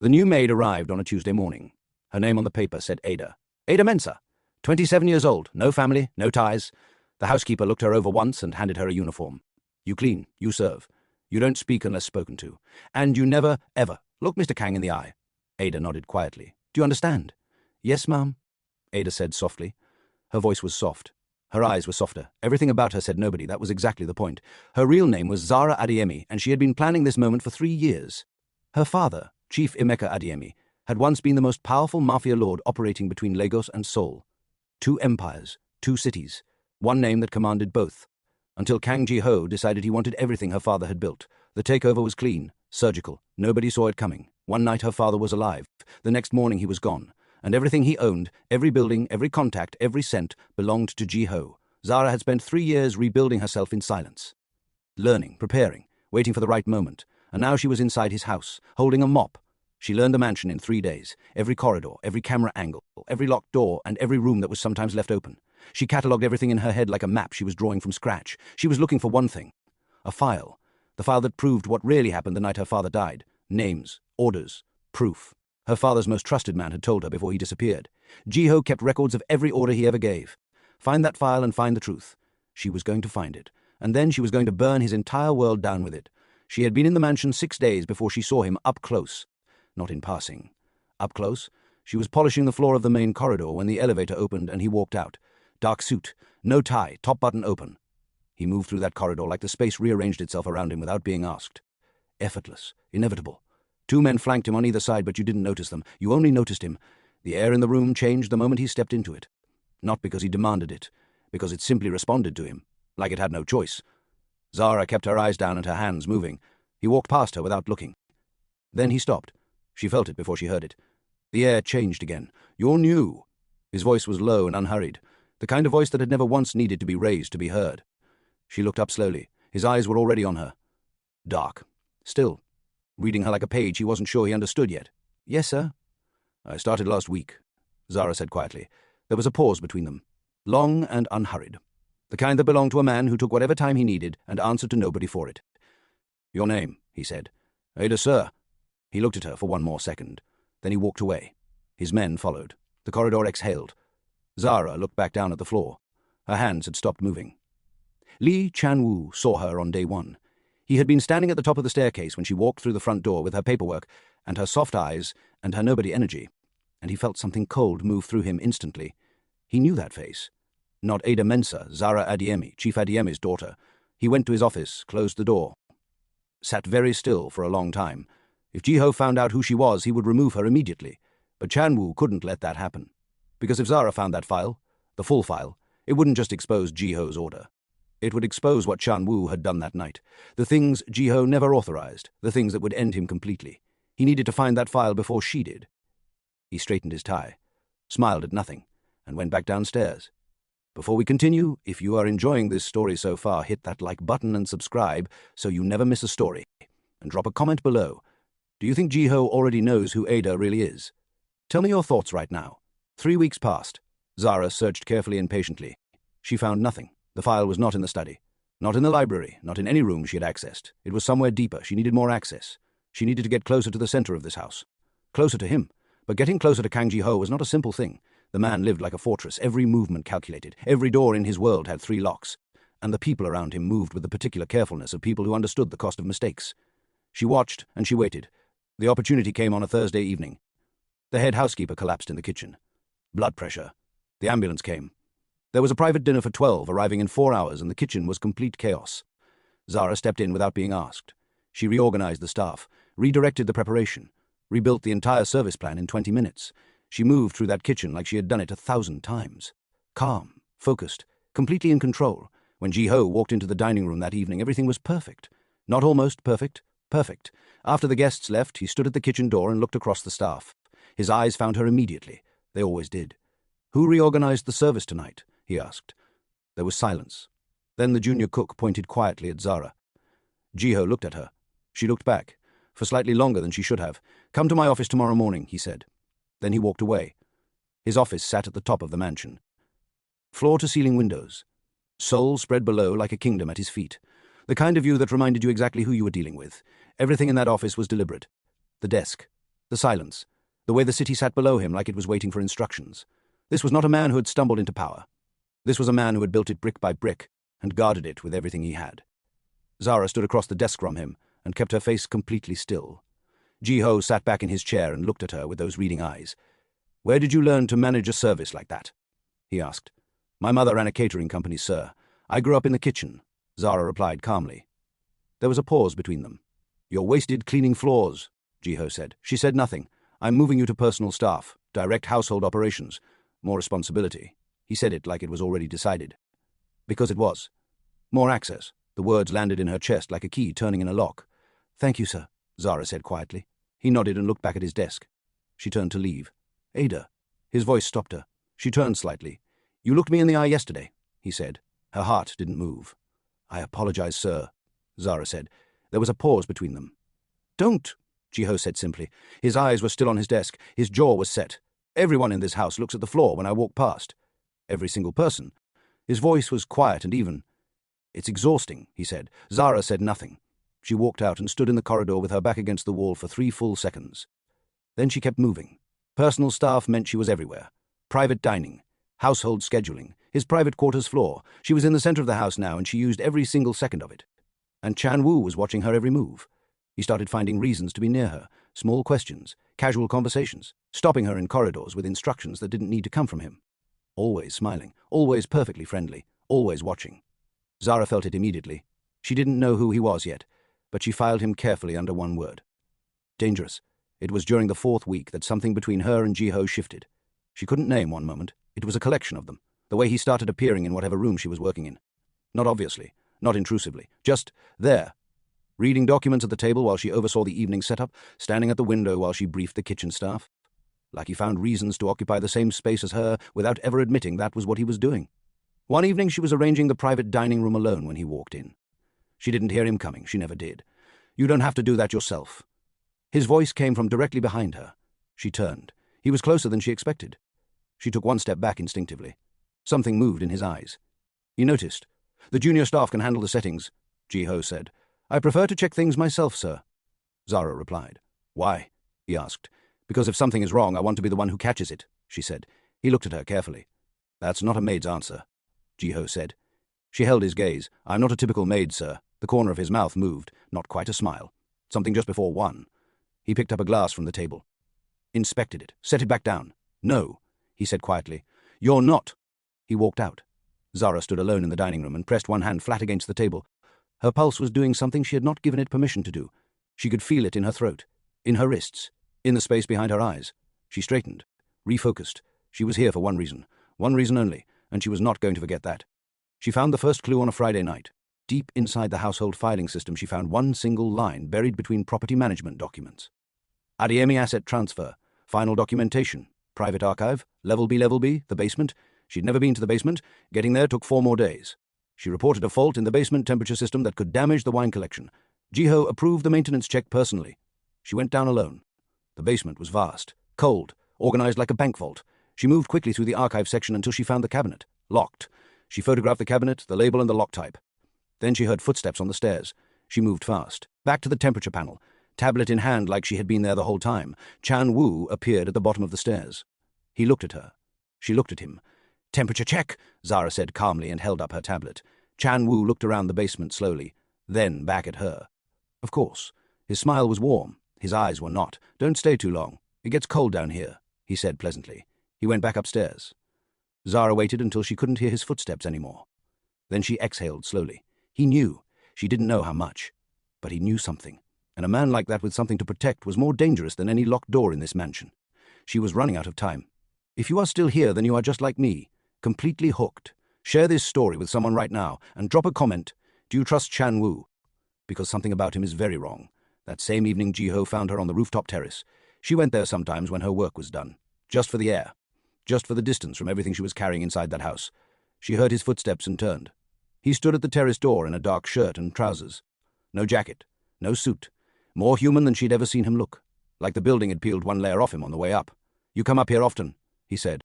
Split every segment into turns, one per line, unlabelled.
The new maid arrived on a Tuesday morning. Her name on the paper said Ada. Ada Mensah, 27 years old, no family, no ties. The housekeeper looked her over once and handed her a uniform. You clean, you serve. You don't speak unless spoken to. And you never, ever, look Mr. Kang in the eye. Ada nodded quietly. Do you understand? Yes, ma'am, Ada said softly. Her voice was soft. Her eyes were softer. Everything about her said nobody. That was exactly the point. Her real name was Zara Adeyemi, and she had been planning this moment for 3 years. Her father, Chief Emeka Adeyemi, had once been the most powerful mafia lord operating between Lagos and Seoul. 2 empires, 2 cities, one name that commanded both. Until Kang Ji-ho decided he wanted everything her father had built. The takeover was clean, surgical. Nobody saw it coming. One night her father was alive. The next morning he was gone. And everything he owned, every building, every contact, every cent, belonged to Ji-ho. Zara had spent 3 years rebuilding herself in silence. Learning, preparing, waiting for the right moment. And now she was inside his house, holding a mop. She learned the mansion in 3 days. Every corridor, every camera angle, every locked door, and every room that was sometimes left open. She catalogued everything in her head like a map she was drawing from scratch. She was looking for one thing. A file. The file that proved what really happened the night her father died. Names, orders, proof. Her father's most trusted man had told her before he disappeared. Ji-ho kept records of every order he ever gave. Find that file and find the truth. She was going to find it. And then she was going to burn his entire world down with it. She had been in the mansion 6 days before she saw him up close. Not in passing. Up close, she was polishing the floor of the main corridor when the elevator opened and he walked out. Dark suit, no tie, top button open. He moved through that corridor like the space rearranged itself around him without being asked. Effortless, inevitable. 2 men flanked him on either side, but you didn't notice them. You only noticed him. The air in the room changed the moment he stepped into it. Not because he demanded it, because it simply responded to him, like it had no choice. Zara kept her eyes down and her hands moving. He walked past her without looking. Then he stopped. She felt it before she heard it. The air changed again. You're new. His voice was low and unhurried, the kind of voice that had never once needed to be raised to be heard. She looked up slowly. His eyes were already on her. Dark. Still. Reading her like a page he wasn't sure he understood yet. Yes, sir? I started last week, Zara said quietly. There was a pause between them. Long and unhurried. The kind that belonged to a man who took whatever time he needed and answered to nobody for it. Your name, he said. Ada, sir. He looked at her for one more second. Then he walked away. His men followed. The corridor exhaled. Zara looked back down at the floor. Her hands had stopped moving. Lee Chan-woo saw her on day 1. He had been standing at the top of the staircase when she walked through the front door with her paperwork and her soft eyes and her nobody energy, and he felt something cold move through him instantly. He knew that face. Not Ada Mensah, Zara Adeyemi, Chief Adeyemi's daughter. He went to his office, closed the door, sat very still for a long time. If Ji-ho found out who she was, he would remove her immediately. But Chan-woo couldn't let that happen. Because if Zara found that file, the full file, it wouldn't just expose Ji-ho's order. It would expose what Chan-woo had done that night. The things Ji-ho never authorized, the things that would end him completely. He needed to find that file before she did. He straightened his tie, smiled at nothing, and went back downstairs. Before we continue, if you are enjoying this story so far, hit that like button and subscribe so you never miss a story. And drop a comment below. Do you think Ji-ho already knows who Ada really is? Tell me your thoughts right now. 3 weeks passed. Zara searched carefully and patiently. She found nothing. The file was not in the study. Not in the library, not in any room she had accessed. It was somewhere deeper. She needed more access. She needed to get closer to the center of this house. Closer to him. But getting closer to Kang Ji-ho was not a simple thing. The man lived like a fortress, every movement calculated. Every door in his world had 3 locks. And the people around him moved with the particular carefulness of people who understood the cost of mistakes. She watched and she waited. The opportunity came on a Thursday evening. The head housekeeper collapsed in the kitchen. Blood pressure. The ambulance came. There was a private dinner for 12 arriving in 4 hours, and the kitchen was complete chaos. Zara stepped in without being asked. She reorganized the staff, redirected the preparation, rebuilt the entire service plan in 20 minutes. She moved through that kitchen like she had done it 1,000 times. Calm, focused, completely in control. When Ji-ho walked into the dining room that evening, everything was perfect. Not almost perfect, perfect. After the guests left, he stood at the kitchen door and looked across the staff. His eyes found her immediately. They always did. Who reorganized the service tonight? He asked. There was silence. Then the junior cook pointed quietly at Zara. Ji-ho looked at her. She looked back, for slightly longer than she should have. Come to my office tomorrow morning, he said. Then he walked away. His office sat at the top of the mansion. Floor-to-ceiling windows. Seoul spread below like a kingdom at his feet. The kind of view that reminded you exactly who you were dealing with. Everything in that office was deliberate. The desk. The silence. The way the city sat below him like it was waiting for instructions. This was not a man who had stumbled into power. This was a man who had built it brick by brick and guarded it with everything he had. Zara stood across the desk from him and kept her face completely still. Ji-ho sat back in his chair and looked at her with those reading eyes. "Where did you learn to manage a service like that?" he asked. "My mother ran a catering company, sir. I grew up in the kitchen," Zara replied calmly. There was a pause between them. "You're wasted cleaning floors," Ji-ho said. She said nothing. "I'm moving you to personal staff, direct household operations, more responsibility." He said it like it was already decided. Because it was. More access. The words landed in her chest like a key turning in a lock. "Thank you, sir," Zara said quietly. He nodded and looked back at his desk. She turned to leave. "Ada." His voice stopped her. She turned slightly. "You looked me in the eye yesterday," he said. Her heart didn't move. "I apologize, sir," Zara said. There was a pause between them. "Don't," Ji-ho said simply. His eyes were still on his desk. His jaw was set. "Everyone in this house looks at the floor when I walk past. Every single person." His voice was quiet and even. "It's exhausting," he said. Zara said nothing. She walked out and stood in the corridor with her back against the wall for 3 full seconds. Then she kept moving. Personal staff meant she was everywhere. Private dining, household scheduling, his private quarters floor. She was in the center of the house now, and she used every single second of it. And Chan Wu was watching her every move. He started finding reasons to be near her, small questions, casual conversations, stopping her in corridors with instructions that didn't need to come from him. Always smiling, always perfectly friendly, always watching. Zara felt it immediately. She didn't know who he was yet, but she filed him carefully under one word. Dangerous. It was during the 4th week that something between her and Ji-ho shifted. She couldn't name one moment. It was a collection of them, the way he started appearing in whatever room she was working in. Not obviously, not intrusively, just there. Reading documents at the table while she oversaw the evening setup, standing at the window while she briefed the kitchen staff. Like he found reasons to occupy the same space as her without ever admitting that was what he was doing. One evening she was arranging the private dining room alone when he walked in. She didn't hear him coming. She never did. "You don't have to do that yourself." His voice came from directly behind her. She turned. He was closer than she expected. She took one step back instinctively. Something moved in his eyes. He noticed. "The junior staff can handle the settings," Ji-ho said. "I prefer to check things myself, sir," Zara replied. "Why?" he asked. "Because if something is wrong, I want to be the one who catches it," she said. He looked at her carefully. "That's not a maid's answer," Ji-ho said. She held his gaze. "I'm not a typical maid, sir." The corner of his mouth moved, not quite a smile. Something just before 1. He picked up a glass from the table. Inspected it. Set it back down. "No," he said quietly. "You're not." He walked out. Zara stood alone in the dining room and pressed one hand flat against the table. Her pulse was doing something she had not given it permission to do. She could feel it in her throat, in her wrists, in the space behind her eyes. She straightened, refocused. She was here for one reason only, and she was not going to forget that. She found the first clue on a Friday night. Deep inside the household filing system, she found one single line buried between property management documents. Adiemi asset transfer, final documentation, private archive, level B, the basement. She'd never been to the basement. Getting there took 4 more days. She reported a fault in the basement temperature system that could damage the wine collection. Ji-ho approved the maintenance check personally. She went down alone. The basement was vast, cold, organized like a bank vault. She moved quickly through the archive section until she found the cabinet, locked. She photographed the cabinet, the label and the lock type. Then she heard footsteps on the stairs. She moved fast. Back to the temperature panel. Tablet in hand like she had been there the whole time. Chan Wu appeared at the bottom of the stairs. He looked at her. She looked at him. "Temperature check," Zara said calmly and held up her tablet. Chan Wu looked around the basement slowly, then back at her. Of course. His smile was warm. His eyes were not. "Don't stay too long. It gets cold down here," he said pleasantly. He went back upstairs. Zara waited until she couldn't hear his footsteps anymore. Then she exhaled slowly. He knew. She didn't know how much. But he knew something. And a man like that with something to protect was more dangerous than any locked door in this mansion. She was running out of time. If you are still here, then you are just like me. Completely hooked. Share this story with someone right now and drop a comment. Do you trust Chan Wu? Because something about him is very wrong. That same evening, Ji-ho found her on the rooftop terrace. She went there sometimes when her work was done. Just for the air. Just for the distance from everything she was carrying inside that house. She heard his footsteps and turned. He stood at the terrace door in a dark shirt and trousers. No jacket. No suit. More human than she'd ever seen him look. Like the building had peeled one layer off him on the way up. "You come up here often," he said.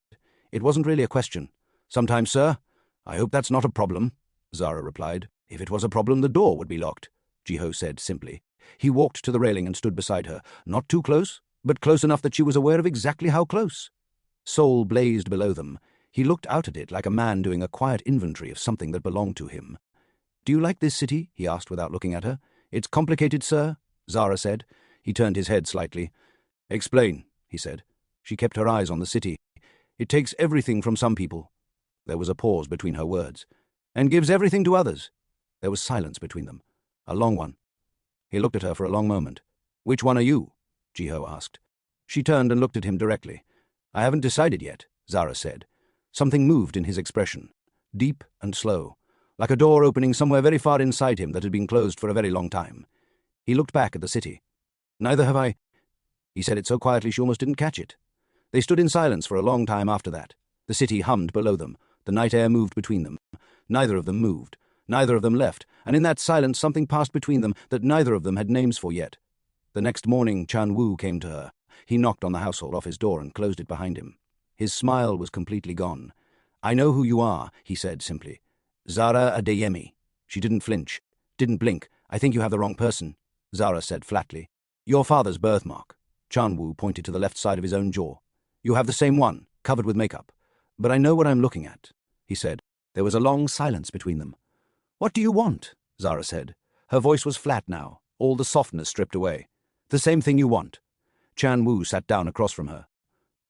It wasn't really a question. "Sometimes, sir." "I hope that's not a problem," Zara replied. "If it was a problem, the door would be locked," Ji-ho said simply. He walked to the railing and stood beside her. Not too close, but close enough that she was aware of exactly how close. Soul blazed below them. He looked out at it like a man doing a quiet inventory of something that belonged to him. "Do you like this city?" he asked without looking at her. "It's complicated, sir," Zara said. He turned his head slightly. "Explain," he said. She kept her eyes on the city. "It takes everything from some people." There was a pause between her words. "And gives everything to others." There was silence between them. A long one. He looked at her for a long moment. "Which one are you?" Jiho asked. She turned and looked at him directly. "I haven't decided yet," Zara said. Something moved in his expression, deep and slow, like a door opening somewhere very far inside him that had been closed for a very long time. He looked back at the city. "Neither have I." He said it so quietly she almost didn't catch it. They stood in silence for a long time after that. The city hummed below them. The night air moved between them. Neither of them moved. Neither of them left, and in that silence something passed between them that neither of them had names for yet. The next morning Chan Wu came to her. He knocked on the household office door and closed it behind him. His smile was completely gone. "I know who you are," he said simply. "Zara Adeyemi." She didn't flinch, didn't blink. "I think you have the wrong person," Zara said flatly. "Your father's birthmark." Chan Wu pointed to the left side of his own jaw. "You have the same one, covered with makeup. But I know what I'm looking at," he said. There was a long silence between them. "What do you want?" Zara said. Her voice was flat now, all the softness stripped away. "The same thing you want." Chan Wu sat down across from her.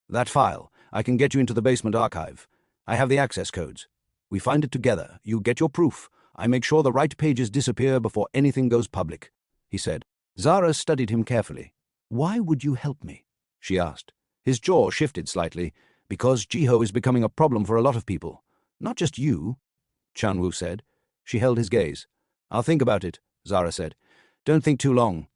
"That file. I can get you into the basement archive. I have the access codes. We find it together. You get your proof. I make sure the right pages disappear before anything goes public," he said. Zara studied him carefully. "Why would you help me?" she asked. His jaw shifted slightly. "Because Jiho is becoming a problem for a lot of people. Not just you," Chan Wu said. She held his gaze. "I'll think about it," Zara said. "Don't think too long."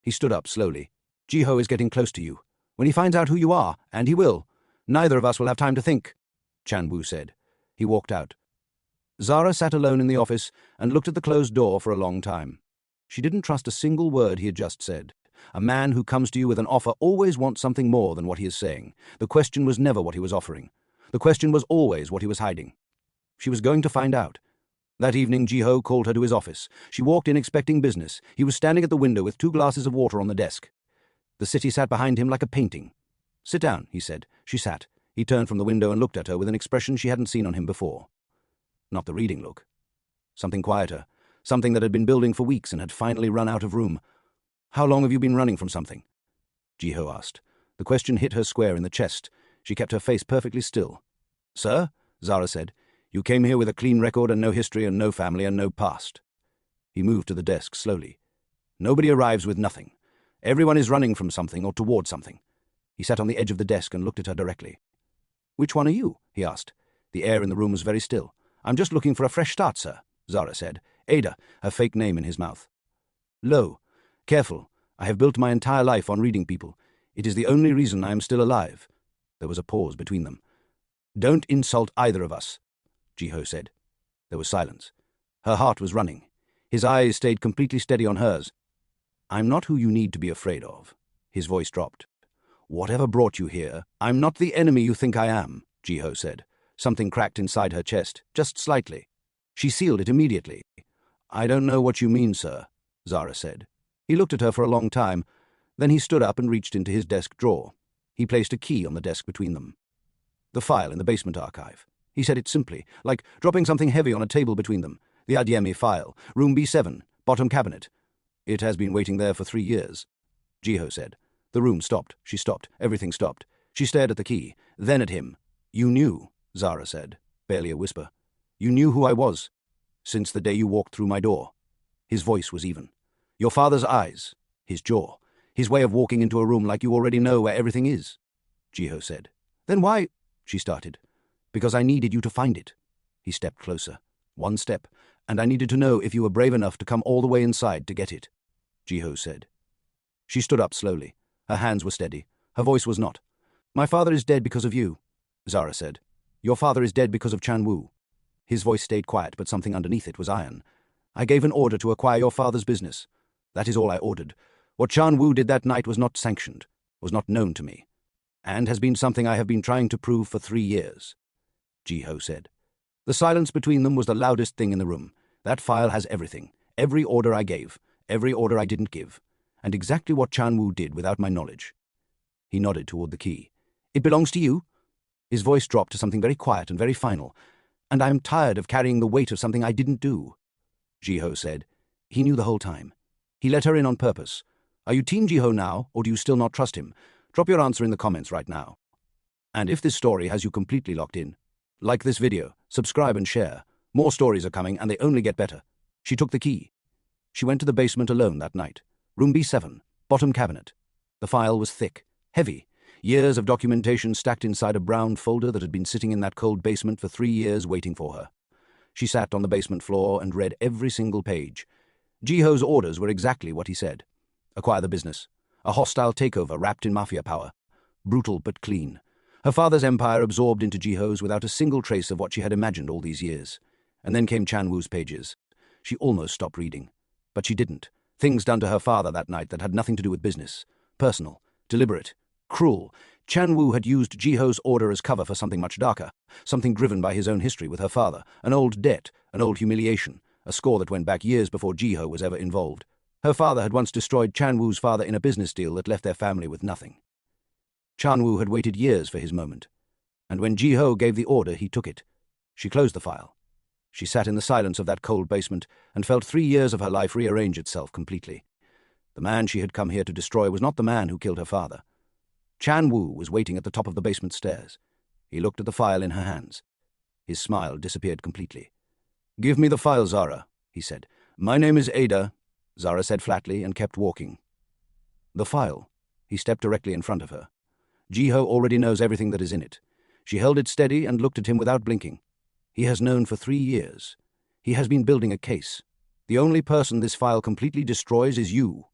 He stood up slowly. "Jiho is getting close to you. When he finds out who you are, and he will, neither of us will have time to think," Chan Wu said. He walked out. Zara sat alone in the office and looked at the closed door for a long time. She didn't trust a single word he had just said. A man who comes to you with an offer always wants something more than what he is saying. The question was never what he was offering. The question was always what he was hiding. She was going to find out. That evening Jiho called her to his office. She walked in expecting business. He was standing at the window with 2 glasses of water on the desk. The city sat behind him like a painting. "Sit down," he said. She sat. He turned from the window and looked at her with an expression she hadn't seen on him before. Not the reading look. Something quieter. Something that had been building for weeks and had finally run out of room. "How long have you been running from something?" Jiho asked. The question hit her square in the chest. She kept her face perfectly still. "Sir," Zara said, "you came here with a clean record and no history and no family and no past." He moved to the desk slowly. "Nobody arrives with nothing. Everyone is running from something or toward something." He sat on the edge of the desk and looked at her directly. "Which one are you?" he asked. The air in the room was very still. "I'm just looking for a fresh start, sir," Zara said. "Ada," her fake name in his mouth. "Lo. Careful. I have built my entire life on reading people. It is the only reason I am still alive." There was a pause between them. "Don't insult either of us," Jiho said. There was silence. Her heart was running. His eyes stayed completely steady on hers. "I'm not who you need to be afraid of." His voice dropped. "Whatever brought you here, I'm not the enemy you think I am," Jiho said. Something cracked inside her chest, just slightly. She sealed it immediately. "I don't know what you mean, sir," Zara said. He looked at her for a long time. Then he stood up and reached into his desk drawer. He placed a key on the desk between them. "The file in the basement archive." He said it simply, like dropping something heavy on a table between them. "The Adeyemi file. Room B7. Bottom cabinet. It has been waiting there for 3 years," Jiho said. The room stopped. She stopped. Everything stopped. She stared at the key, then at him. "You knew," Zara said, barely a whisper. "You knew who I was, since the day you walked through my door." His voice was even. "Your father's eyes, his jaw, his way of walking into a room like you already know where everything is," Jiho said. "Then why—" she started. "Because I needed you to find it." He stepped closer. "1 step, and I needed to know if you were brave enough to come all the way inside to get it," Jiho said. She stood up slowly. Her hands were steady. Her voice was not. "My father is dead because of you," Zara said. "Your father is dead because of Chan Wu." His voice stayed quiet, but something underneath it was iron. "I gave an order to acquire your father's business. That is all I ordered. What Chan Wu did that night was not sanctioned, was not known to me, and has been something I have been trying to prove for 3 years," Jiho said. The silence between them was the loudest thing in the room. "That file has everything. Every order I gave, every order I didn't give, and exactly what Chan Wu did without my knowledge." He nodded toward the key. It belongs to you? His voice dropped to something very quiet and very final. And I'm tired of carrying the weight of something I didn't do, Jiho said. He knew the whole time. He let her in on purpose. Are you Team Jiho now, or do you still not trust him? Drop your answer in the comments right now. And if this story has you completely locked in, like this video, subscribe and share. More stories are coming, and they only get better. She took the key. She went to the basement alone that night. Room B7, bottom cabinet. The file was thick, heavy. Years of documentation stacked inside a brown folder that had been sitting in that cold basement for 3 years waiting for her. She sat on the basement floor and read every single page. Jiho's orders were exactly what he said. Acquire the business. A hostile takeover wrapped in mafia power. Brutal but clean. Her father's empire absorbed into Jiho's without a single trace of what she had imagined all these years. And then came Chan Wu's pages. She almost stopped reading. But she didn't. Things done to her father that night that had nothing to do with business. Personal. Deliberate. Cruel. Chan Wu had used Jiho's order as cover for something much darker. Something driven by his own history with her father. An old debt. An old humiliation. A score that went back years before Jiho was ever involved. Her father had once destroyed Chan Wu's father in a business deal that left their family with nothing. Chan Wu had waited years for his moment. And when Jiho gave the order, he took it. She closed the file. She sat in the silence of that cold basement and felt 3 years of her life rearrange itself completely. The man she had come here to destroy was not the man who killed her father. Chan Wu was waiting at the top of the basement stairs. He looked at the file in her hands. His smile disappeared completely. "Give me the file, Zara," he said. "My name is Ada," Zara said flatly and kept walking. The file. He stepped directly in front of her. Jiho already knows everything that is in it. She held it steady and looked at him without blinking. He has known for 3 years. He has been building a case. The only person this file completely destroys is you,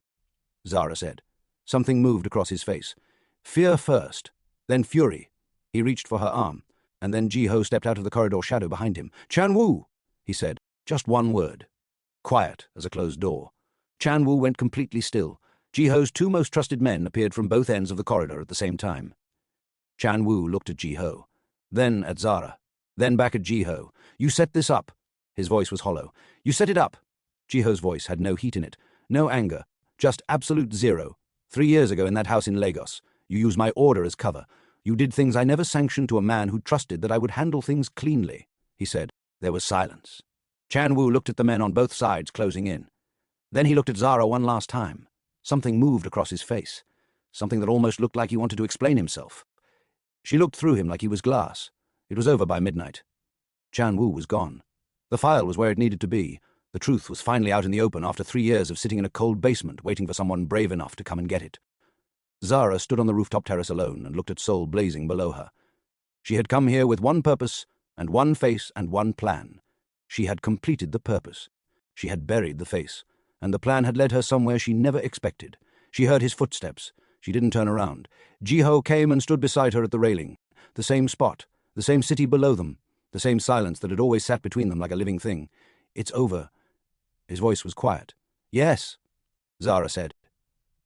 Zara said. Something moved across his face. Fear first, then fury. He reached for her arm, and then Jiho stepped out of the corridor shadow behind him. "Chan Wu," he said. Just one word. Quiet as a closed door. Chan Wu went completely still. Jiho's 2 most trusted men appeared from both ends of the corridor at the same time. Chan Wu looked at Jiho, then at Zara, then back at Jiho. "You set this up." His voice was hollow. "You set it up." Jiho's voice had no heat in it, no anger, just absolute zero. 3 years ago in that house in Lagos, you used my order as cover. You did things I never sanctioned to a man who trusted that I would handle things cleanly, he said. There was silence. Chan Wu looked at the men on both sides closing in. Then he looked at Zara one last time. Something moved across his face, something that almost looked like he wanted to explain himself. She looked through him like he was glass. It was over by midnight. Chan Wu was gone. The file was where it needed to be. The truth was finally out in the open after 3 years of sitting in a cold basement waiting for someone brave enough to come and get it. Zara stood on the rooftop terrace alone and looked at Seoul blazing below her. She had come here with one purpose and one face and one plan. She had completed the purpose. She had buried the face, and the plan had led her somewhere she never expected. She heard his footsteps. She didn't turn around. Jiho came and stood beside her at the railing. The same spot, the same city below them, the same silence that had always sat between them like a living thing. "It's over." His voice was quiet. "Yes," Zara said.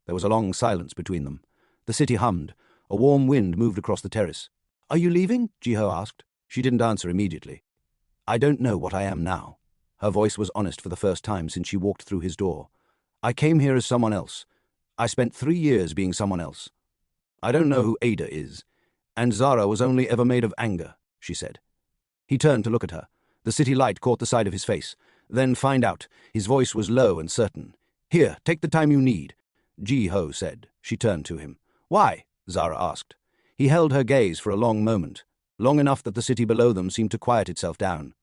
There was a long silence between them. The city hummed. A warm wind moved across the terrace. "Are you leaving?" Jiho asked. She didn't answer immediately. "I don't know what I am now." Her voice was honest for the first time since she walked through his door. "I came here as someone else. I spent 3 years being someone else. I don't know who Ada is. And Zara was only ever made of anger," she said. He turned to look at her. The city light caught the side of his face. "Then find out." His voice was low and certain. "Here, take the time you need," Jiho said. She turned to him. "Why?" Zara asked. He held her gaze for a long moment, long enough that the city below them seemed to quiet itself down.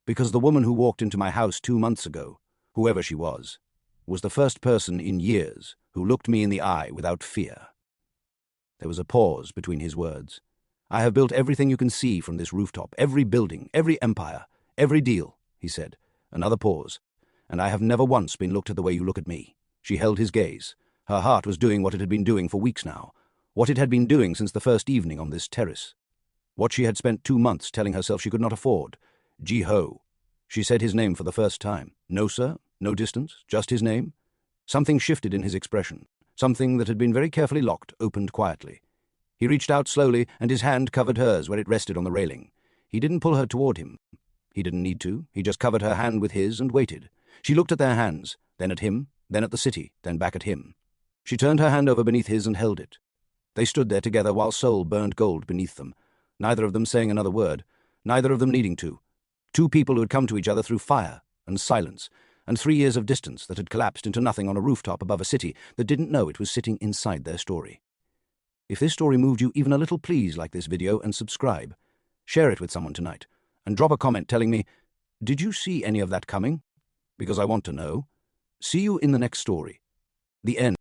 "Because the woman who walked into my house 2 months ago, whoever she was the first person in years who looked me in the eye without fear." There was a pause between his words. "I have built everything you can see from this rooftop, every building, every empire, every deal," he said. Another pause. "And I have never once been looked at the way you look at me." She held his gaze. Her heart was doing what it had been doing for weeks now, what it had been doing since the first evening on this terrace, what she had spent 2 months telling herself she could not afford. Jiho. She said his name for the first time. No, sir, no distance, just his name. Something shifted in his expression. Something that had been very carefully locked opened quietly. He reached out slowly, and his hand covered hers where it rested on the railing. He didn't pull her toward him. He didn't need to. He just covered her hand with his and waited. She looked at their hands, then at him, then at the city, then back at him. She turned her hand over beneath his and held it. They stood there together while Seoul burned gold beneath them, neither of them saying another word, neither of them needing to. Two people who had come to each other through fire and silence, and 3 years of distance that had collapsed into nothing on a rooftop above a city that didn't know it was sitting inside their story. If this story moved you even a little, please like this video and subscribe. Share it with someone tonight, and drop a comment telling me, did you see any of that coming? Because I want to know. See you in the next story. The end.